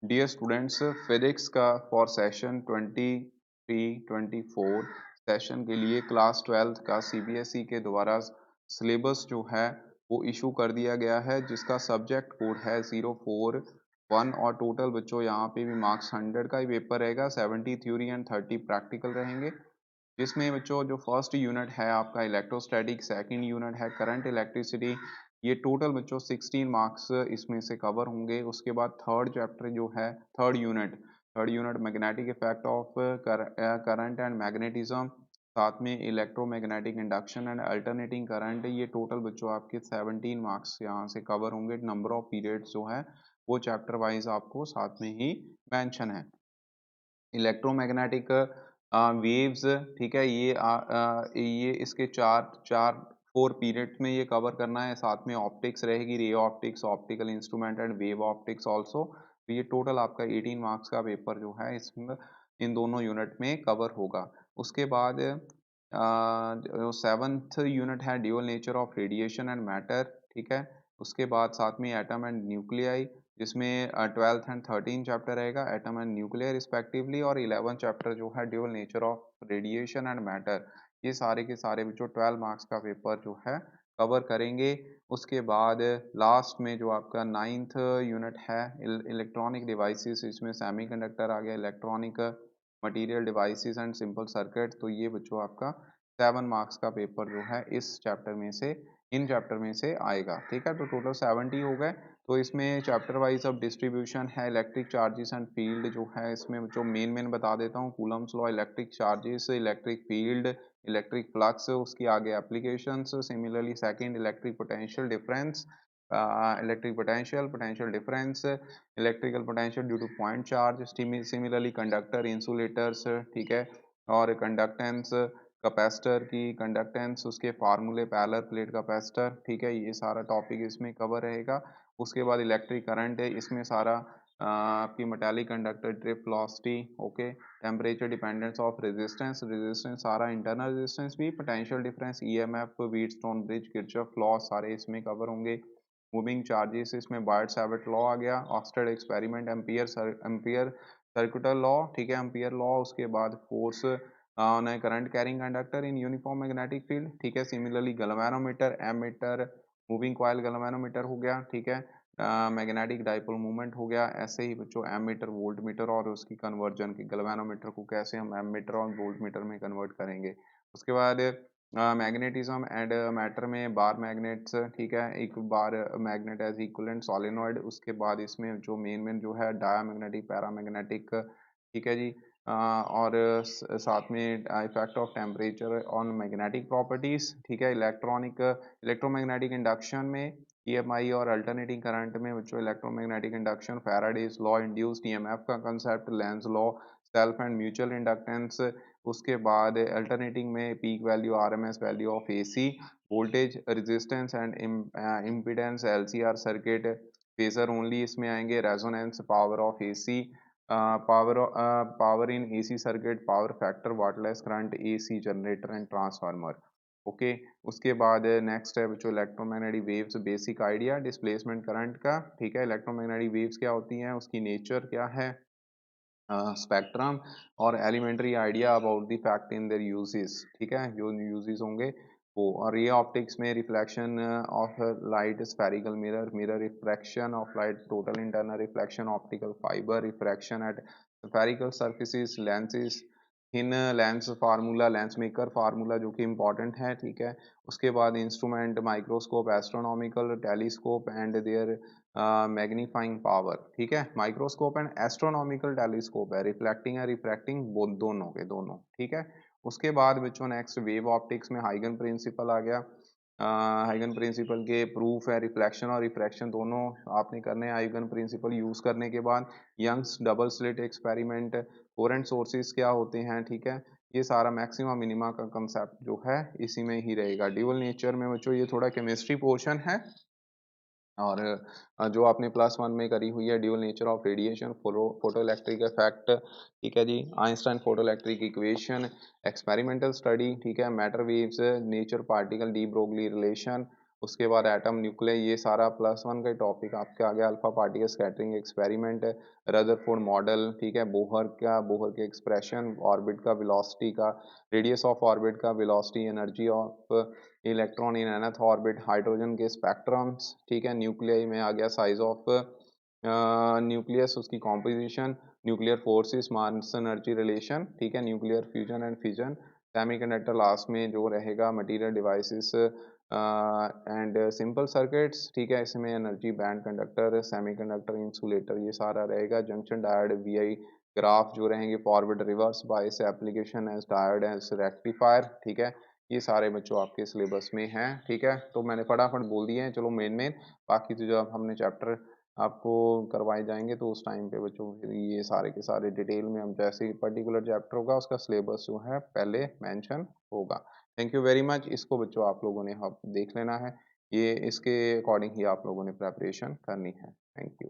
Dear students, physics का for session 23-24 session के लिए क्लास 12 का सीबीएसई के द्वारा सिलेबस जो है वो इशू कर दिया गया है, जिसका सब्जेक्ट कोड है 041 और टोटल बच्चों यहाँ पे भी मार्क्स 100 का ही पेपर रहेगा। 70 थ्योरी एंड 30 प्रैक्टिकल रहेंगे, जिसमें बच्चों जो फर्स्ट यूनिट है आपका इलेक्ट्रोस्टैटिक, सेकंड यूनिट है करंट इलेक्ट्रिसिटी। ये टोटल बच्चों 16 मार्क्स इसमें से कवर होंगे। उसके बाद थर्ड चैप्टर जो है, third unit magnetic effect of current and magnetism, साथ में electromagnetic induction and alternating current. ये टोटल बच्चों आपके 17 मार्क्स यहाँ से कवर होंगे। नंबर ऑफ पीरियड्स जो है वो चैप्टर वाइज आपको साथ में ही मेंशन है। इलेक्ट्रोमैग्नेटिक वेव्स, ठीक है, ये इसके चार चार 4 पीरियड में ये कवर करना है। साथ में ऑप्टिक्स रहेगी, ray optics, optical instrument and wave optics also. तो ये टोटल आपका 18 मार्क्स का पेपर जो है इसमें इन दोनों यूनिट में कवर होगा। उसके बाद जो सेवन्थ यूनिट है dual nature of radiation and matter, ठीक है। उसके बाद साथ में एटम एंड न्यूक्लियाई, जिसमें 12th एंड 13 चैप्टर रहेगा एटम एंड न्यूक्लियर रिस्पेक्टिवली, और 11 चैप्टर जो है dual nature of radiation and matter. ये सारे के सारे जो 12 मार्क्स का पेपर जो है कवर करेंगे। उसके बाद लास्ट में जो आपका 9th यूनिट है इलेक्ट्रॉनिक डिवाइसेस, इसमें सेमीकंडक्टर आ गया, electronic material devices and simple circuit. तो ये बच्चों आपका 7 मार्क्स का पेपर जो है इस चैप्टर में से, इन चैप्टर में से आएगा, ठीक है। तो टोटल 70 हो गए। तो इसमें चैप्टर वाइज अब डिस्ट्रीब्यूशन है। इलेक्ट्रिक चार्जेस एंड फील्ड जो है इसमें जो मेन बता देता हूँ, Coulomb's law, electric charges, electric field, electric flux, उसकी आगे applications. Similarly second electric potential difference, electric potential difference, electrical potential due two point charge. Similarly conductor, insulators, ठीक है, और कंडक्टेंस, कैपेसिटर की कंडक्टेंस, उसके फार्मूले, पैरेलल प्लेट कैपेसिटर, ठीक है। ये सारा टॉपिक इसमें कवर रहेगा। उसके बाद इलेक्ट्रिक करंट है, इसमें सारा आपकी metallic conductor, drift velocity, okay, temperature dependence of resistance सारा, इंटरनल रेजिस्टेंस भी, potential difference, EMF, Wheatstone bridge, Kirchhoff law, सारे इसमें कवर होंगे। मूविंग चार्जेस, इसमें बायट सावर्ट लॉ आ गया, Oersted experiment, Ampere circular law, ठीक है, एम्पियर लॉ। उसके बाद force on a current carrying conductor in uniform magnetic field, ठीक है। Similarly galvanometer, ammeter, moving coil galvanometer हो गया, ठीक है। मैग्नेटिक डाइपोल मूवमेंट हो गया। ऐसे ही बच्चों एमीटर, वोल्ट मीटर और उसकी कन्वर्जन की, गैल्वेनोमीटर को कैसे हम एमीटर और वोल्ट मीटर में कन्वर्ट करेंगे। उसके बाद मैग्नेटिज्म एंड मैटर में बार मैग्नेट्स, ठीक है, एक bar magnet as equivalent solenoid. उसके बाद इसमें जो मेन जो है डायामैग्नेटिक, पैरामैग्नेटिक, ठीक है जी। और साथ में effect of temperature on magnetic properties, ठीक है। इलेक्ट्रोमैग्नेटिक इंडक्शन में ईएमआई और अल्टरनेटिंग करंट में बच्चों electromagnetic induction, Faraday's law, induced EMF का concept, Lenz law, self and mutual inductance. उसके बाद अल्टरनेटिंग में peak value, RMS value of AC voltage, resistance and impedance, LCR circuit, phasor only इसमें आएंगे, resonance, power of AC, power in AC circuit, power factor, wattless current, AC generator and transformer, okay. उसके बाद next है बच्चों electromagnetic waves, basic idea displacement current का, ठीक है। Electromagnetic waves क्या होती हैं, उसकी नेचर क्या है, स्पेक्ट्रम, और elementary idea about the fact in their uses, ठीक है, जो यूजेस होंगे वो। और ये ऑप्टिक्स में reflection of light, spherical mirror, mirror refraction of light, total internal reflection, optical fibre refraction at spherical surfaces, lenses, in lens formula, lens maker formula जो कि इंपॉर्टेंट है, ठीक है। उसके बाद instrument, microscope, astronomical telescope and their magnifying power, ठीक है। Microscope and astronomical telescope है, रिफ्लेक्टिंग है, रिफ्रैक्टिंग, दोनों के दोनों, ठीक है। उसके बाद बच्चों नेक्स्ट वेव ऑप्टिक्स में हाइगन प्रिंसिपल आ गया। हाइगन प्रिंसिपल के प्रूफ है, रिफ्लेक्शन और रिफ्रैक्शन दोनों आपने करने हैं हाइगन प्रिंसिपल यूज करने के बाद। Young's double slit experiment, coherent sources क्या होते हैं, ठीक है। ये सारा मैक्सिमा मिनिमा का कंसेप्ट जो है इसी में ही रहेगा। ड्यूअल नेचर में बच्चों ये थोड़ा केमिस्ट्री पोर्शन है, और जो आपने +1 में करी हुई है dual nature of radiation, photoelectric effect, ठीक है जी, Einstein photoelectric equation, experimental study, ठीक है, matter waves, nature particle de Broglie relation. उसके बाद एटम न्यूक्लियर, ये सारा +1 का टॉपिक आपके आ गया। Alpha particle scattering experiment, Rutherford model, ठीक है, बोहर के एक्सप्रेशन, ऑर्बिट का वेलोसिटी का, रेडियस ऑफ ऑर्बिट का, velocity, energy of electron in nth orbit, hydrogen के स्पेक्ट्रम्स, ठीक है, न्यूक्लियर में आ गया साइज ऑफ न्यूक्लियस, उसकी composition, nuclear forces, mass energy relation, ठीक है, nuclear fusion and fission, semiconductor last में जो रहेगा, material devices and simple circuits, ठीक है, इसमें energy band conductor, semiconductor, insulator, ये सारा रहेगा। जंक्शन डायोड, वीआई ग्राफ जो रहेंगे, forward reverse bias application as diode as rectifier, ठीक है, ये सारे बच्चों आपके सिलेबस में हैं, ठीक है। तो मैंने फटाफट बोल दिए हैं, चलो मेन बाकी तो जब हमने चैप्टर आपको करवाए जाएंगे तो उस टाइम पे बच्चों फिर ये सारे के सारे डिटेल में हम जैसे ही पर्टिकुलर चैप्टर होगा उसका सिलेबस जो है पहले मेंशन होगा। Thank you very much. इसको बच्चों आप लोगों ने अब देख लेना है, ये इसके अकॉर्डिंग ही आप लोगों ने प्रेपरेशन करनी है। Thank you.